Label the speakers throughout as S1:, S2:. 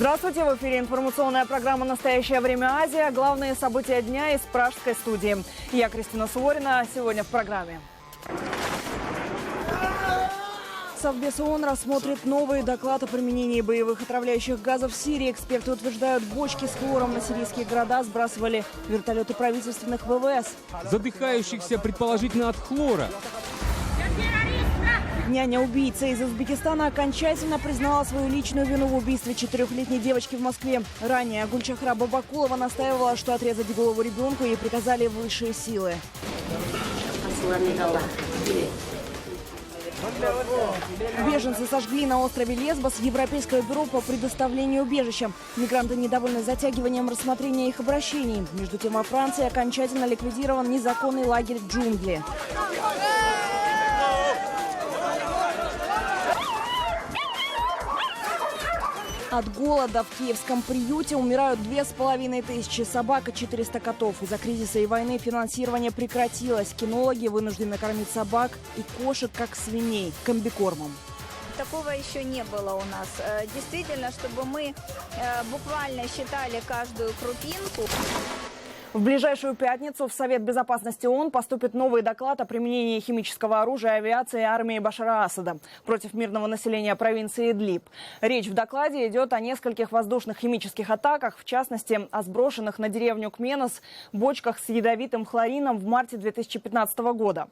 S1: Здравствуйте! В эфире информационная программа «Настоящее время Азия». Главные события дня из пражской студии. Я Кристина Суворина. Сегодня в программе. Совбез ООН рассмотрит новый доклад о применении боевых отравляющих газов в Сирии. Эксперты утверждают, бочки с хлором на сирийские города сбрасывали вертолеты правительственных ВВС.
S2: Задыхающихся предположительно от хлора.
S1: Няня-убийца из Узбекистана окончательно признала свою личную вину в убийстве 4-летней девочки в Москве. Ранее Гульчахра Бабакулова настаивала, что отрезать голову ребенку ей приказали высшие силы. Беженцы сожгли на острове Лесбос Европейское бюро по предоставлению убежища. Мигранты недовольны затягиванием рассмотрения их обращений. Между тем, во Франции окончательно ликвидирован незаконный лагерь «Джунгли». От голода в киевском приюте умирают 2500 собак и 400 котов. Из-за кризиса и войны финансирование прекратилось. Кинологи вынуждены кормить собак и кошек, как свиней, комбикормом.
S3: Такого еще не было у нас. Действительно, чтобы мы буквально считали каждую крупинку.
S1: В ближайшую пятницу в Совет безопасности ООН поступит новый доклад о применении химического оружия и авиации армии Башара Асада против мирного населения провинции Идлиб. Речь в докладе идет о нескольких воздушных химических атаках, в частности, о сброшенных на деревню Кменос бочках с ядовитым хлорином в марте 2015 года.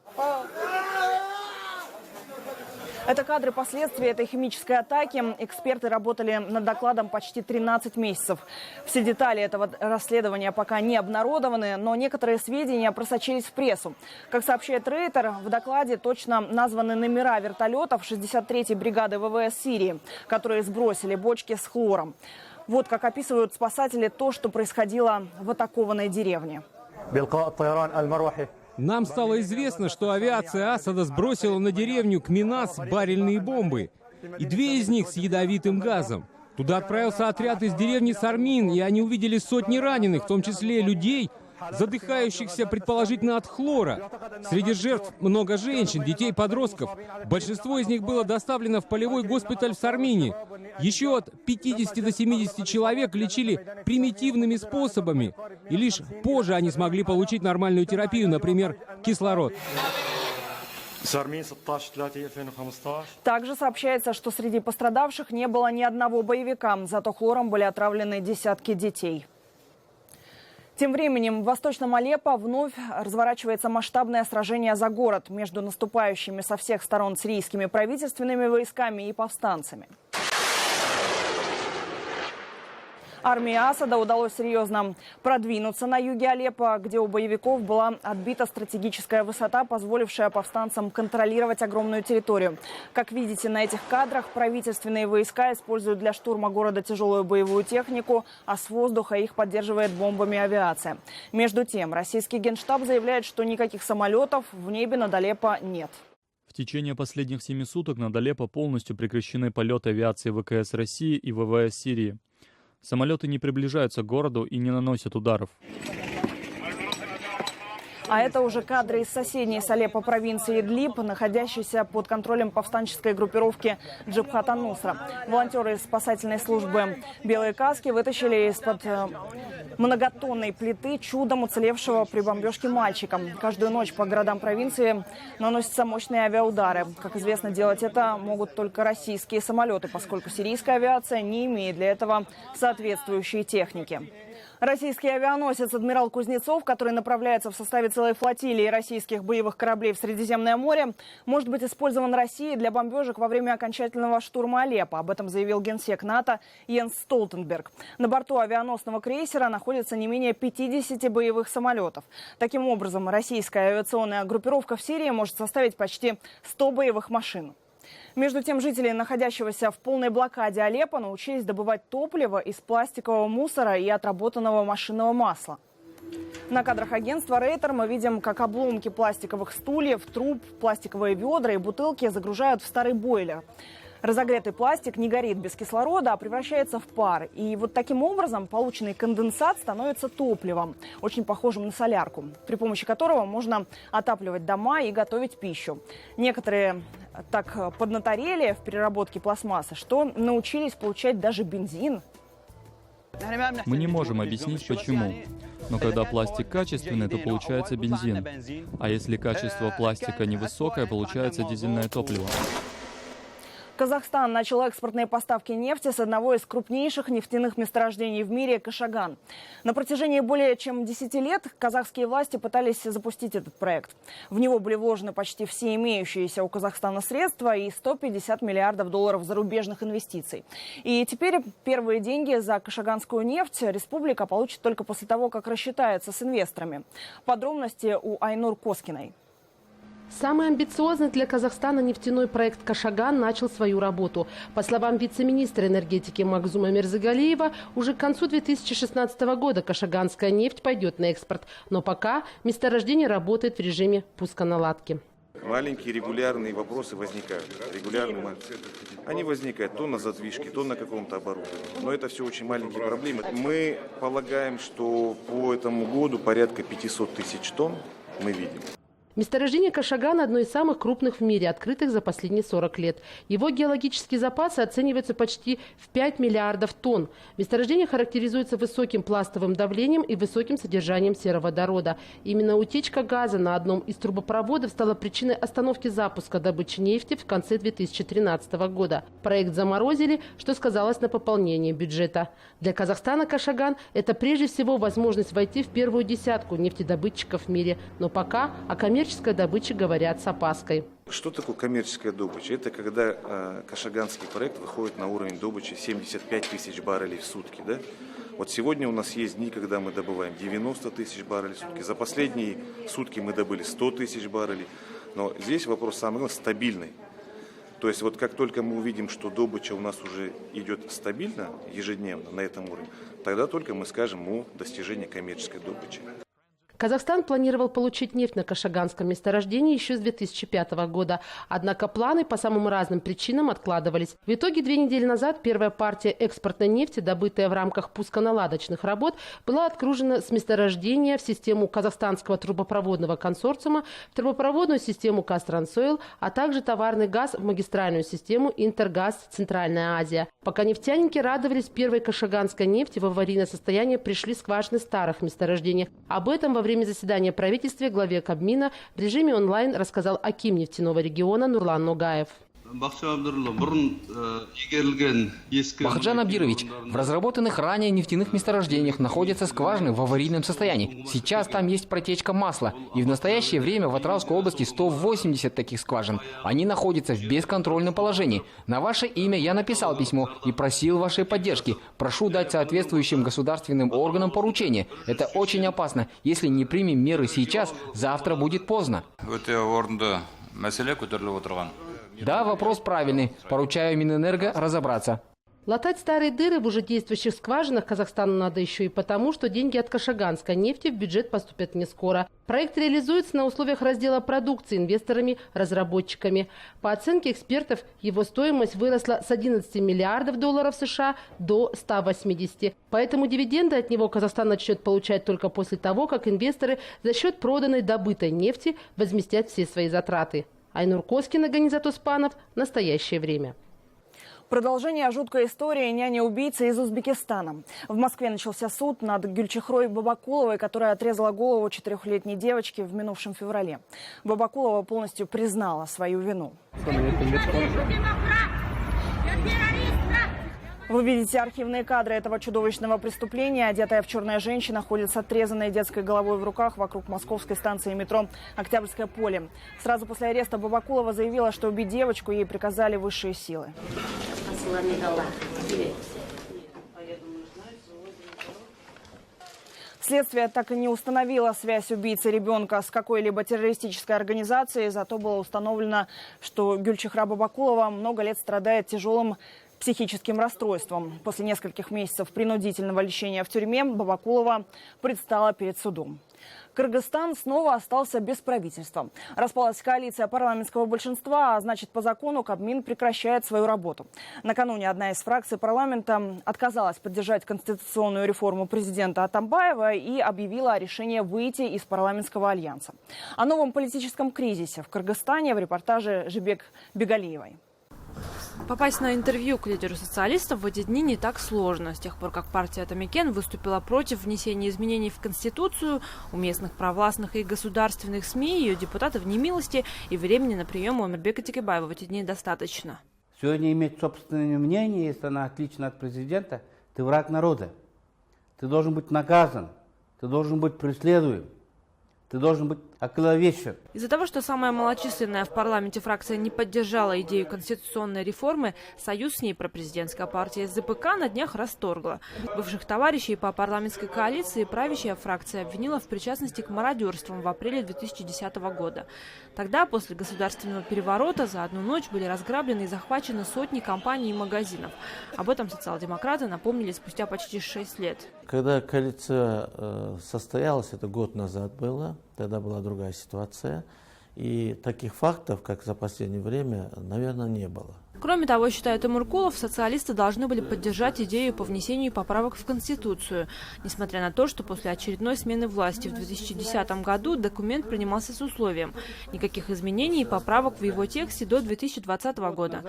S1: Это кадры последствий этой химической атаки. Эксперты работали над докладом почти 13 месяцев. Все детали этого расследования пока не обнародованы, но некоторые сведения просочились в прессу. Как сообщает Рейтер, в докладе точно названы номера вертолетов 63-й бригады ВВС Сирии, которые сбросили бочки с хлором. Вот как описывают спасатели то, что происходило в атакованной деревне.
S2: Нам стало известно, что авиация Асада сбросила на деревню Кменас баррельные бомбы, и 2 из них с ядовитым газом. Туда отправился отряд из деревни Сармин, и они увидели сотни раненых, в том числе людей, задыхающихся предположительно от хлора. Среди жертв много женщин, детей, подростков. Большинство из них было доставлено в полевой госпиталь в Сармине. Еще от 50 до 70 человек лечили примитивными способами. И лишь позже они смогли получить нормальную терапию, например, кислород.
S1: Также сообщается, что среди пострадавших не было ни одного боевика, зато хлором были отравлены десятки детей. Тем временем в Восточном Алеппо вновь разворачивается масштабное сражение за город между наступающими со всех сторон сирийскими правительственными войсками и повстанцами. Армии Асада удалось серьезно продвинуться на юге Алеппо, где у боевиков была отбита стратегическая высота, позволившая повстанцам контролировать огромную территорию. Как видите на этих кадрах, правительственные войска используют для штурма города тяжелую боевую технику, а с воздуха их поддерживает бомбами авиация. Между тем, российский Генштаб заявляет, что никаких самолетов в небе над Алеппо нет.
S4: В течение последних 7 суток над Алеппо полностью прекращены полеты авиации ВКС России и ВВС Сирии. Самолеты не приближаются к городу и не наносят ударов.
S1: А это уже кадры из соседней с Алеппо провинции Идлиб, находящейся под контролем повстанческой группировки Джабхат ан-Нусра. Волонтеры из спасательной службы «Белые каски» вытащили из-под многотонной плиты чудом уцелевшего при бомбежке мальчика. Каждую ночь по городам провинции наносятся мощные авиаудары. Как известно, делать это могут только российские самолеты, поскольку сирийская авиация не имеет для этого соответствующей техники. Российский авианосец «Адмирал Кузнецов», который направляется в составе целой флотилии российских боевых кораблей в Средиземное море, может быть использован Россией для бомбежек во время окончательного штурма Алеппо. Об этом заявил генсек НАТО Йенс Столтенберг. На борту авианосного крейсера находится не менее 50 боевых самолетов. Таким образом, российская авиационная группировка в Сирии может составить почти 100 боевых машин. Между тем, жители, находящегося в полной блокаде Алеппо, научились добывать топливо из пластикового мусора и отработанного машинного масла. На кадрах агентства Рейтер мы видим, как обломки пластиковых стульев, труб, пластиковые ведра и бутылки загружают в старый бойлер. Разогретый пластик не горит без кислорода, а превращается в пар. И вот таким образом полученный конденсат становится топливом, очень похожим на солярку, при помощи которого можно отапливать дома и готовить пищу. Некоторые так поднаторели в переработке пластмассы, что научились получать даже бензин.
S4: Мы не можем объяснить, почему. Но когда пластик качественный, то получается бензин. А если качество пластика невысокое, получается дизельное топливо.
S1: Казахстан начал экспортные поставки нефти с одного из крупнейших нефтяных месторождений в мире – Кашаган. На протяжении более чем 10 лет казахские власти пытались запустить этот проект. В него были вложены почти все имеющиеся у Казахстана средства и 150 миллиардов долларов зарубежных инвестиций. И теперь первые деньги за кашаганскую нефть республика получит только после того, как рассчитается с инвесторами. Подробности у Айнур Коскиной.
S5: Самый амбициозный для Казахстана нефтяной проект «Кашаган» начал свою работу. По словам вице-министра энергетики Магзума Мирзагалиева, уже к концу 2016 года кашаганская нефть пойдет на экспорт. Но пока месторождение работает в режиме пусконаладки.
S6: Маленькие регулярные вопросы возникают. Они возникают то на задвижке, то на каком-то оборудовании. Но это все очень маленькие проблемы. Мы полагаем, что по этому году порядка 500 тысяч тонн мы видим.
S5: Месторождение Кашагана – одно из самых крупных в мире, открытых за последние 40 лет. Его геологические запасы оцениваются почти в 5 миллиардов тонн. Месторождение характеризуется высоким пластовым давлением и высоким содержанием сероводорода. Именно утечка газа на одном из трубопроводов стала причиной остановки запуска добычи нефти в конце 2013 года. Проект заморозили, что сказалось на пополнении бюджета. Для Казахстана Кашаган – это прежде всего возможность войти в первую десятку нефтедобытчиков в мире. Но пока о коммерческой добыче говорят с опаской.
S6: Что такое коммерческая добыча? Это когда кашаганский проект выходит на уровень добычи 75 тысяч баррелей в сутки. Да? Вот сегодня у нас есть дни, когда мы добываем 90 тысяч баррелей в сутки. За последние сутки мы добыли 100 тысяч баррелей. Но здесь вопрос самый главный – стабильный. То есть вот как только мы увидим, что добыча у нас уже идет стабильно, ежедневно на этом уровне, тогда только мы скажем о достижении коммерческой добычи.
S5: Казахстан планировал получить нефть на кашаганском месторождении еще с 2005 года. Однако планы по самым разным причинам откладывались. В итоге 2 недели назад первая партия экспортной нефти, добытая в рамках пусконаладочных работ, была отгружена с месторождения в систему казахстанского трубопроводного консорциума, в трубопроводную систему «Кастрансойл», а также товарный газ в магистральную систему «Интергаз Центральная Азия». Пока нефтяники радовались первой кашаганской нефти, в аварийное состояние пришли скважины старых месторождений. Об этом во время заседания правительства главе Кабмина в режиме онлайн рассказал аким нефтяного региона Нурлан Ногаев.
S7: Бахаджан Абдирович, в разработанных ранее нефтяных месторождениях находятся скважины в аварийном состоянии. Сейчас там есть протечка масла. И в настоящее время в Атырауской области 180 таких скважин. Они находятся в бесконтрольном положении. На ваше имя я написал письмо и просил вашей поддержки. Прошу дать соответствующим государственным органам поручение. Это очень опасно. Если не примем меры сейчас, завтра будет поздно. Да, вопрос правильный. Поручаю Минэнерго разобраться.
S5: Латать старые дыры в уже действующих скважинах Казахстану надо еще и потому, что деньги от кашаганской нефти в бюджет поступят не скоро. Проект реализуется на условиях раздела продукции инвесторами-разработчиками. По оценке экспертов, его стоимость выросла с 11 миллиардов долларов США до 180. Поэтому дивиденды от него Казахстан начнет получать только после того, как инвесторы за счет проданной добытой нефти возместят все свои затраты. Айнур Коскина, Ганизат Успанов. Настоящее время.
S1: Продолжение жуткой истории няни-убийцы из Узбекистана. В Москве начался суд над Гюльчихрой Бабакуловой, которая отрезала голову 4-летней девочки в минувшем феврале. Бабакулова полностью признала свою вину. Вы видите архивные кадры этого чудовищного преступления. Одетая в черное женщина ходит с отрезанной детской головой в руках вокруг московской станции метро «Октябрьское поле». Сразу после ареста Бабакулова заявила, что убить девочку ей приказали высшие силы. Следствие так и не установило связь убийцы ребенка с какой-либо террористической организацией. Зато было установлено, что Гюльчихра Бабакулова много лет страдает тяжелым психическим расстройством. После нескольких месяцев принудительного лечения в тюрьме Бабакулова предстала перед судом. Кыргызстан снова остался без правительства. Распалась коалиция парламентского большинства, а значит, по закону Кабмин прекращает свою работу. Накануне одна из фракций парламента отказалась поддержать конституционную реформу президента Атамбаева и объявила о решении выйти из парламентского альянса. О новом политическом кризисе в Кыргызстане в репортаже Жибек Бегалиевой.
S8: Попасть на интервью к лидеру социалистов в эти дни не так сложно. С тех пор, как партия Атамекен выступила против внесения изменений в Конституцию, у местных провластных и государственных СМИ ее депутаты в немилости, и времени на прием у Омирбека Текебаева в эти дни достаточно.
S9: Сегодня иметь собственное мнение, если оно отлично от президента, ты враг народа. Ты должен быть наказан, ты должен быть преследуем. Ты должен быть околовечен.
S8: Из-за того, что самая малочисленная в парламенте фракция не поддержала идею конституционной реформы, союз с ней пропрезидентская партия СДПК на днях расторгла. Бывших товарищей по парламентской коалиции правящая фракция обвинила в причастности к мародерствам в апреле 2010 года. Тогда, после государственного переворота, за одну ночь были разграблены и захвачены сотни компаний и магазинов. Об этом социал-демократы напомнили спустя почти 6 лет.
S10: Когда коалиция состоялась, это год назад было, тогда была другая ситуация. И таких фактов, как за последнее время, наверное, не было.
S8: Кроме того, считает Эмуркулов, социалисты должны были поддержать идею по внесению поправок в Конституцию. Несмотря на то, что после очередной смены власти в 2010 году документ принимался с условием никаких изменений и поправок в его тексте до 2020 года.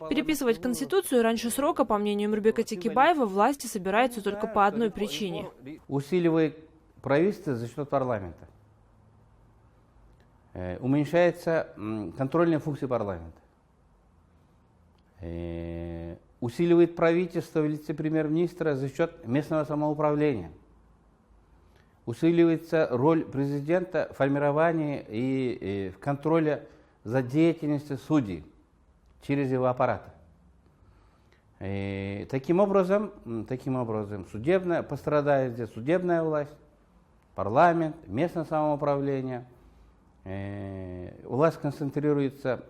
S8: Переписывать Конституцию раньше срока, по мнению Омирбека Текебаева, власти собираются только по одной причине.
S9: Усиливает правительство за счет парламента. Уменьшается контрольные функции парламента. Усиливает правительство вице-премьер-министра за счет местного самоуправления. Усиливается роль президента в формировании и в контроле за деятельностью судей через его аппарат. Таким образом, пострадает здесь судебная власть, парламент, местное самоуправление. Власть концентрируется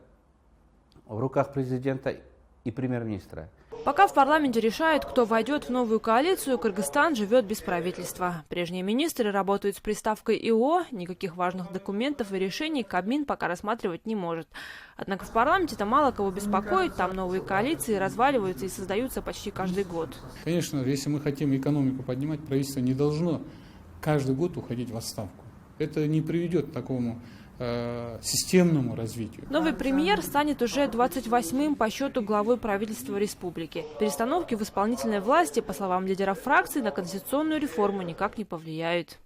S9: в руках президента и премьер-министра.
S8: Пока в парламенте решают, кто войдет в новую коалицию, Кыргызстан живет без правительства. Прежние министры работают с приставкой ИО, никаких важных документов и решений Кабмин пока рассматривать не может. Однако в парламенте-то мало кого беспокоит, там новые коалиции разваливаются и создаются почти каждый год.
S11: Конечно, если мы хотим экономику поднимать, правительство не должно каждый год уходить в отставку. Это не приведет к такому системному развитию.
S8: Новый премьер станет уже 28-м по счету главой правительства республики. Перестановки в исполнительной власти, по словам лидеров фракции, на конституционную реформу никак не повлияют.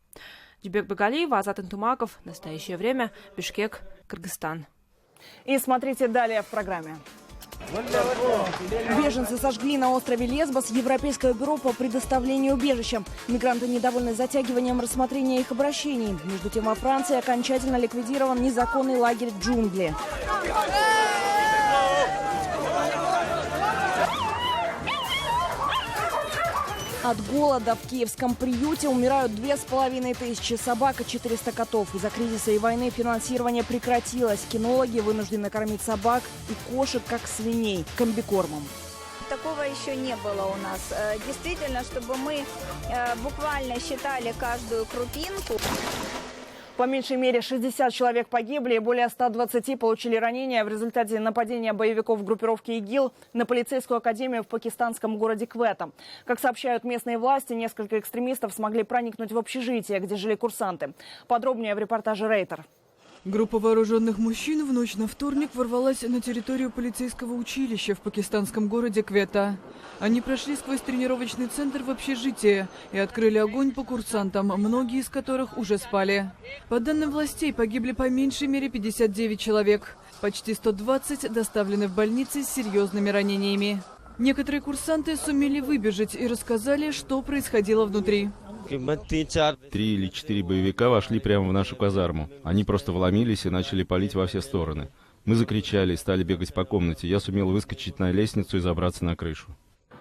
S8: Дюбек Багалиева, Азат Интумаков. Настоящее время. Бишкек, Кыргызстан.
S1: И смотрите далее в программе. Беженцы сожгли на острове Лесбос Европейское бюро по предоставлению убежища. Мигранты недовольны затягиванием рассмотрения их обращений. Между тем, во Франции окончательно ликвидирован незаконный лагерь «Джунгли». От голода в киевском приюте умирают 2500 собак и 400 котов. Из-за кризиса и войны финансирование прекратилось. Кинологи вынуждены кормить собак и кошек, как свиней, комбикормом.
S3: Такого еще не было у нас. Действительно, чтобы мы буквально считали каждую крупинку.
S1: По меньшей мере 60 человек погибли и более 120 получили ранения в результате нападения боевиков группировки ИГИЛ на полицейскую академию в пакистанском городе Квета. Как сообщают местные власти, несколько экстремистов смогли проникнуть в общежитие, где жили курсанты. Подробнее в репортаже Рейтер.
S12: Группа вооруженных мужчин в ночь на вторник ворвалась на территорию полицейского училища в пакистанском городе Квета. Они прошли сквозь тренировочный центр в общежитие и открыли огонь по курсантам, многие из которых уже спали. По данным властей, погибли по меньшей мере 59 человек. Почти 120 доставлены в больницы с серьезными ранениями. Некоторые курсанты сумели выбежать и рассказали, что происходило внутри.
S13: 3 или 4 боевика вошли прямо в нашу казарму. Они просто вломились и начали палить во все стороны. Мы закричали и стали бегать по комнате. Я сумел выскочить на лестницу и забраться на крышу.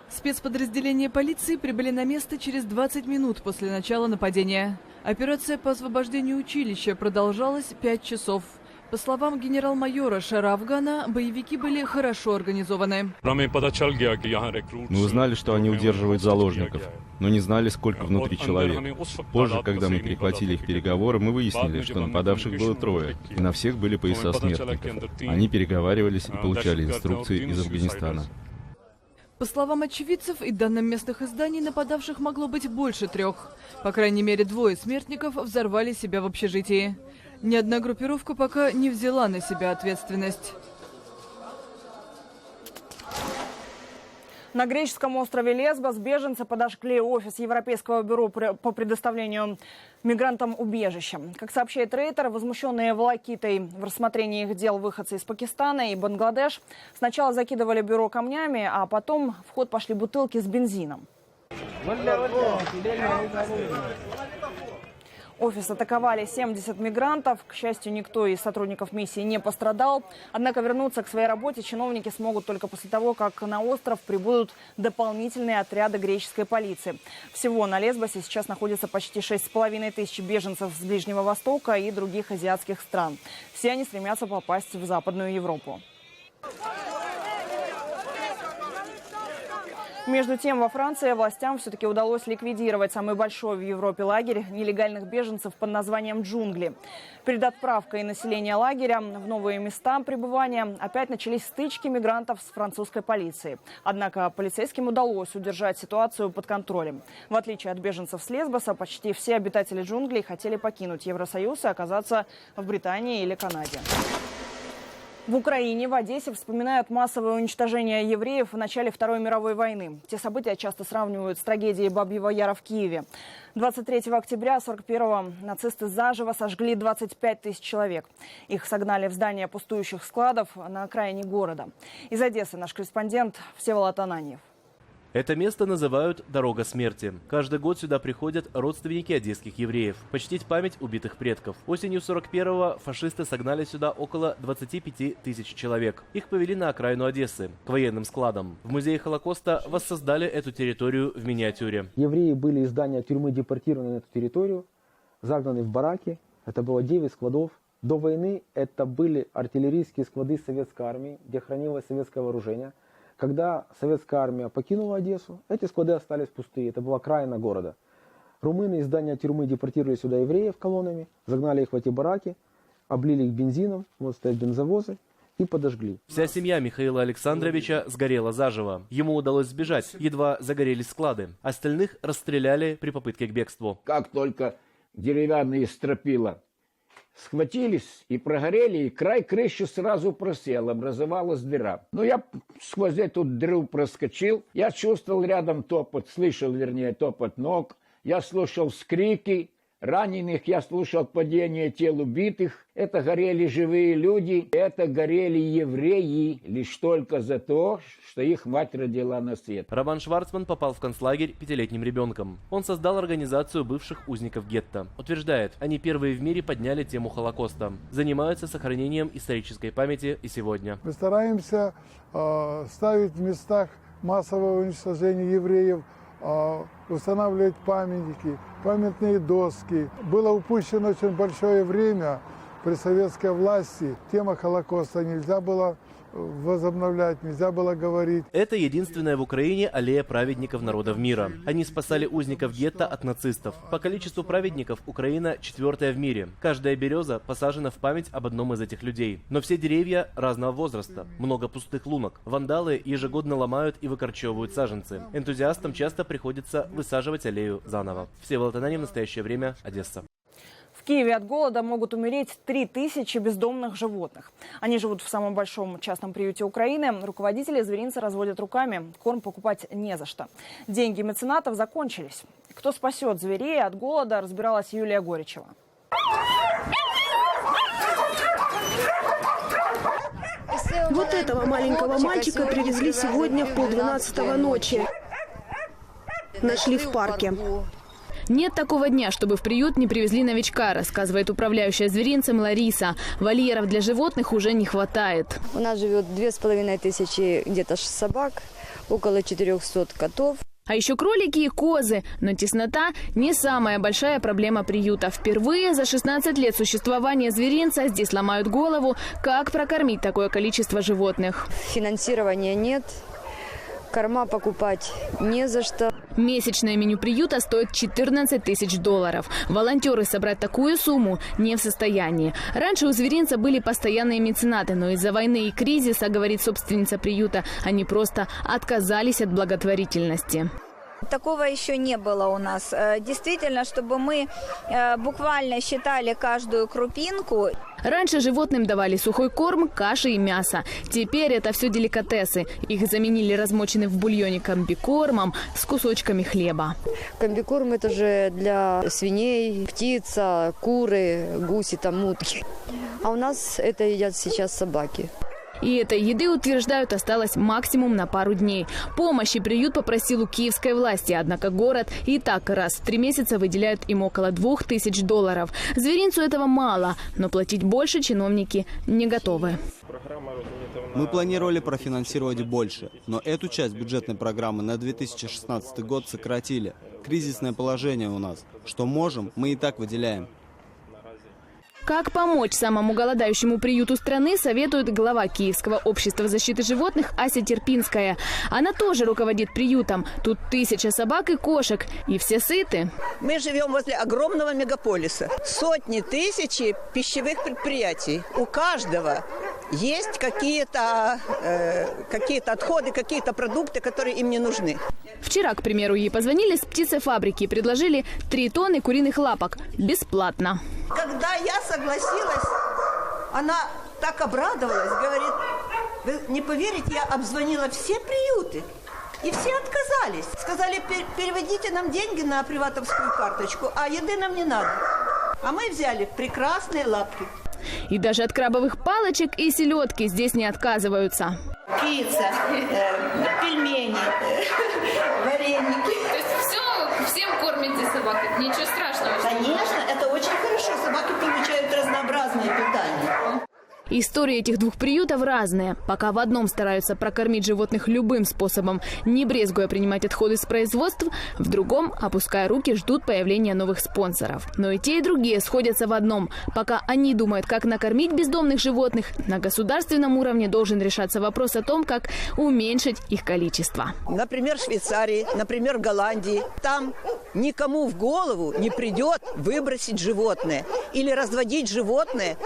S12: Спецподразделения полиции прибыли на место через 20 минут после начала нападения. Операция по освобождению училища продолжалась 5 часов. По словам генерал-майора Шарафгана, боевики были хорошо организованы.
S13: Мы узнали, что они удерживают заложников, но не знали, сколько внутри человек. Позже, когда мы перехватили их переговоры, мы выяснили, что нападавших было 3, и на всех были пояса смертников. Они переговаривались и получали инструкции из Афганистана.
S12: По словам очевидцев и данным местных изданий, нападавших могло быть больше 3. По крайней мере, 2 смертников взорвали себя в общежитии. Ни одна группировка пока не взяла на себя ответственность.
S1: На греческом острове Лесбос беженцы подожгли офис Европейского бюро по предоставлению мигрантам убежища. Как сообщает Рейтер, возмущенные волокитой в рассмотрении их дел выходцы из Пакистана и Бангладеш сначала закидывали бюро камнями, а потом в ход пошли бутылки с бензином. Офис атаковали 70 мигрантов. К счастью, никто из сотрудников миссии не пострадал. Однако вернуться к своей работе чиновники смогут только после того, как на остров прибудут дополнительные отряды греческой полиции. Всего на Лесбосе сейчас находится почти 6,5 тысяч беженцев с Ближнего Востока и других азиатских стран. Все они стремятся попасть в Западную Европу. Между тем, во Франции властям все-таки удалось ликвидировать самый большой в Европе лагерь нелегальных беженцев под названием «Джунгли». Перед отправкой населения лагеря в новые места пребывания опять начались стычки мигрантов с французской полицией. Однако полицейским удалось удержать ситуацию под контролем. В отличие от беженцев с Лесбоса, почти все обитатели джунглей хотели покинуть Евросоюз и оказаться в Британии или Канаде. В Украине, в Одессе вспоминают массовое уничтожение евреев в начале Второй мировой войны. Те события часто сравнивают с трагедией Бабьего Яра в Киеве. 23 октября 1941-го нацисты заживо сожгли 25 тысяч человек. Их согнали в здание пустующих складов на окраине города. Из Одессы наш корреспондент Всеволод Ананьев.
S14: Это место называют «Дорога смерти». Каждый год сюда приходят родственники одесских евреев, почтить память убитых предков. Осенью 1941-го фашисты согнали сюда около 25 тысяч человек. Их повели на окраину Одессы, к военным складам. В музее Холокоста воссоздали эту территорию в миниатюре.
S15: Евреи были из здания тюрьмы депортированы на эту территорию, загнаны в бараки. Это было 9 складов. До войны это были артиллерийские склады советской армии, где хранилось советское вооружение. Когда советская армия покинула Одессу, эти склады остались пустые. Это была окраина города. Румыны из здания тюрьмы депортировали сюда евреев колоннами, загнали их в эти бараки, облили их бензином, вот стоят бензовозы, и подожгли.
S14: Вся семья Михаила Александровича сгорела заживо. Ему удалось сбежать, едва загорелись склады. Остальных расстреляли при попытке к бегству.
S16: Как только деревянные стропила схватились и прогорели, и край крыши сразу просел, образовалась дыра. Но я сквозь эту дыру проскочил, я чувствовал рядом топот, слышал, вернее, топот ног, я слушал вскрики раненых, я слушал падение тел убитых. Это горели живые люди, это горели евреи, лишь только за то, что их мать родила на свет.
S14: Роман Шварцман попал в концлагерь 5-летним ребенком. Он создал организацию бывших узников гетто. Утверждает, они первые в мире подняли тему Холокоста. Занимаются сохранением исторической памяти и сегодня.
S17: Мы стараемся ставить в местах массового уничтожения евреев, устанавливать памятники, памятные доски. Было упущено очень большое время при советской власти. Тема Холокоста нельзя было возобновлять, нельзя было говорить.
S14: Это единственная в Украине аллея праведников народов мира. Они спасали узников гетто от нацистов. По количеству праведников Украина 4-я в мире. Каждая береза посажена в память об одном из этих людей. Но все деревья разного возраста. Много пустых лунок. Вандалы ежегодно ломают и выкорчевывают саженцы. Энтузиастам часто приходится высаживать аллею заново. Всеволод Ананьев, в настоящее время, Одесса.
S1: В Киеве от голода могут умереть 3000 бездомных животных. Они живут в самом большом частном приюте Украины. Руководители зверинца разводят руками. Корм покупать не за что. Деньги меценатов закончились. Кто спасет зверей от голода, разбиралась Юлия Горичева.
S18: Вот этого маленького мальчика привезли сегодня в 11:30 ночи. Нашли в парке.
S19: Нет такого дня, чтобы в приют не привезли новичка, рассказывает управляющая зверинцем Лариса. Вольеров для животных уже не хватает.
S20: У нас живет 2500 где-то собак, около 400 котов.
S19: А еще кролики и козы. Но теснота не самая большая проблема приюта. Впервые за 16 лет существования зверинца здесь ломают голову, как прокормить такое количество животных.
S20: Финансирования нет. Корма покупать не за что.
S19: Месячное меню приюта стоит $14 тысяч. Волонтеры собрать такую сумму не в состоянии. Раньше у зверинца были постоянные меценаты, но из-за войны и кризиса, говорит собственница приюта, они просто отказались от благотворительности.
S3: Такого еще не было у нас. Действительно, чтобы мы буквально считали каждую крупинку.
S19: Раньше животным давали сухой корм, каши и мясо. Теперь это все деликатесы. Их заменили размоченным в бульоне комбикормом с кусочками хлеба.
S20: Комбикорм это же для свиней, птица, куры, гуси, там, утки. А у нас это едят сейчас собаки.
S19: И этой еды, утверждают, осталось максимум на пару дней. Помощи приют попросил у киевской власти, однако город и так раз в 3 месяца выделяет им около $2000. Зверинцу этого мало, но платить больше чиновники не готовы.
S21: Мы планировали профинансировать больше, но эту часть бюджетной программы на 2016 год сократили. Кризисное положение у нас. Что можем, мы и так выделяем.
S19: Как помочь самому голодающему приюту страны, советует глава Киевского общества защиты животных Ася Терпинская. Она тоже руководит приютом. Тут 1000 собак и кошек. И все сыты.
S22: Мы живем возле огромного мегаполиса. Сотни тысяч пищевых предприятий. У каждого есть какие-то отходы, какие-то продукты, которые им не нужны.
S19: Вчера, к примеру, ей позвонили с птицефабрики и предложили 3 тонны куриных лапок. Бесплатно.
S22: Когда я согласилась, она так обрадовалась, говорит, вы не поверите, я обзвонила все приюты. И все отказались. Сказали, переводите нам деньги на приватовскую карточку, а еды нам не надо. А мы взяли прекрасные лапки.
S19: И даже от крабовых палочек и селедки здесь не отказываются.
S22: Пицца, пельмени, вареники.
S23: То есть всем кормите собак? Ничего страшного?
S22: Конечно, это очень хорошо. Собаки получают разнообразное питание.
S19: Истории этих 2 приютов разные. Пока в одном стараются прокормить животных любым способом, не брезгуя принимать отходы с производств, в другом, опуская руки, ждут появления новых спонсоров. Но и те, и другие сходятся в одном. Пока они думают, как накормить бездомных животных, на государственном уровне должен решаться вопрос о том, как уменьшить их количество.
S22: Например, в Швейцарии, например, в Голландии. Там никому в голову не придет выбросить животное или разводить животное,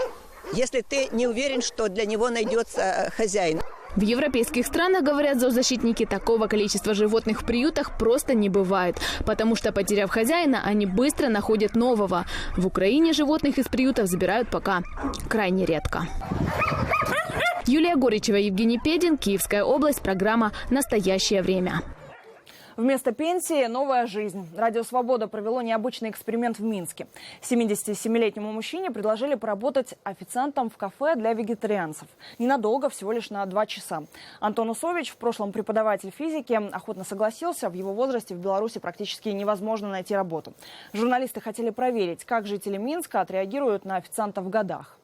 S22: если ты не уверен, что для него найдется хозяин.
S19: В европейских странах, говорят зоозащитники, такого количества животных в приютах просто не бывает. Потому что, потеряв хозяина, они быстро находят нового. В Украине животных из приютов забирают пока крайне редко. Юлия Горичева, Евгений Педин, Киевская область, программа «Настоящее время».
S1: Вместо пенсии – новая жизнь. Радио «Свобода» провело необычный эксперимент в Минске. 77-летнему мужчине предложили поработать официантом в кафе для вегетарианцев. Ненадолго, всего лишь на 2 часа. Антон Усович, в прошлом преподаватель физики, охотно согласился. В его возрасте в Беларуси практически невозможно найти работу. Журналисты хотели проверить, как жители Минска отреагируют на официанта в годах.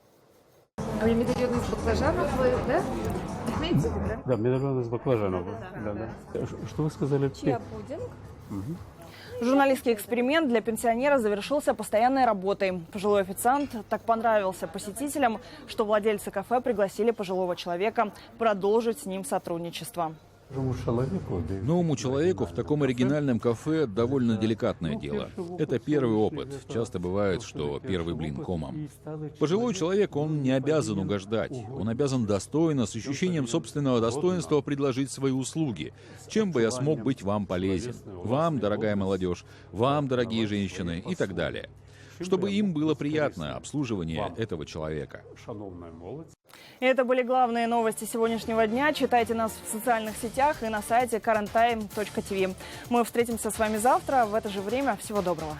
S24: А мне медальон из баклажанов, да?
S25: Да, медальон из баклажанов. Да. Что вы сказали?
S24: Чиа-пудинг.
S1: Журналистский эксперимент для пенсионера завершился постоянной работой. Пожилой официант так понравился посетителям, что владельцы кафе пригласили пожилого человека продолжить с ним сотрудничество.
S26: Новому человеку в таком оригинальном кафе довольно деликатное дело. Это первый опыт. Часто бывает, что первый блин комом. Пожилой человек, он не обязан угождать. Он обязан достойно, с ощущением собственного достоинства предложить свои услуги. Чем бы я смог быть вам полезен? Вам, дорогая молодежь, вам, дорогие женщины и так далее. Чтобы им было приятно обслуживание этого человека.
S1: И это были главные новости сегодняшнего дня. Читайте нас в социальных сетях и на сайте currenttime.tv. Мы встретимся с вами завтра в это же время. Всего доброго.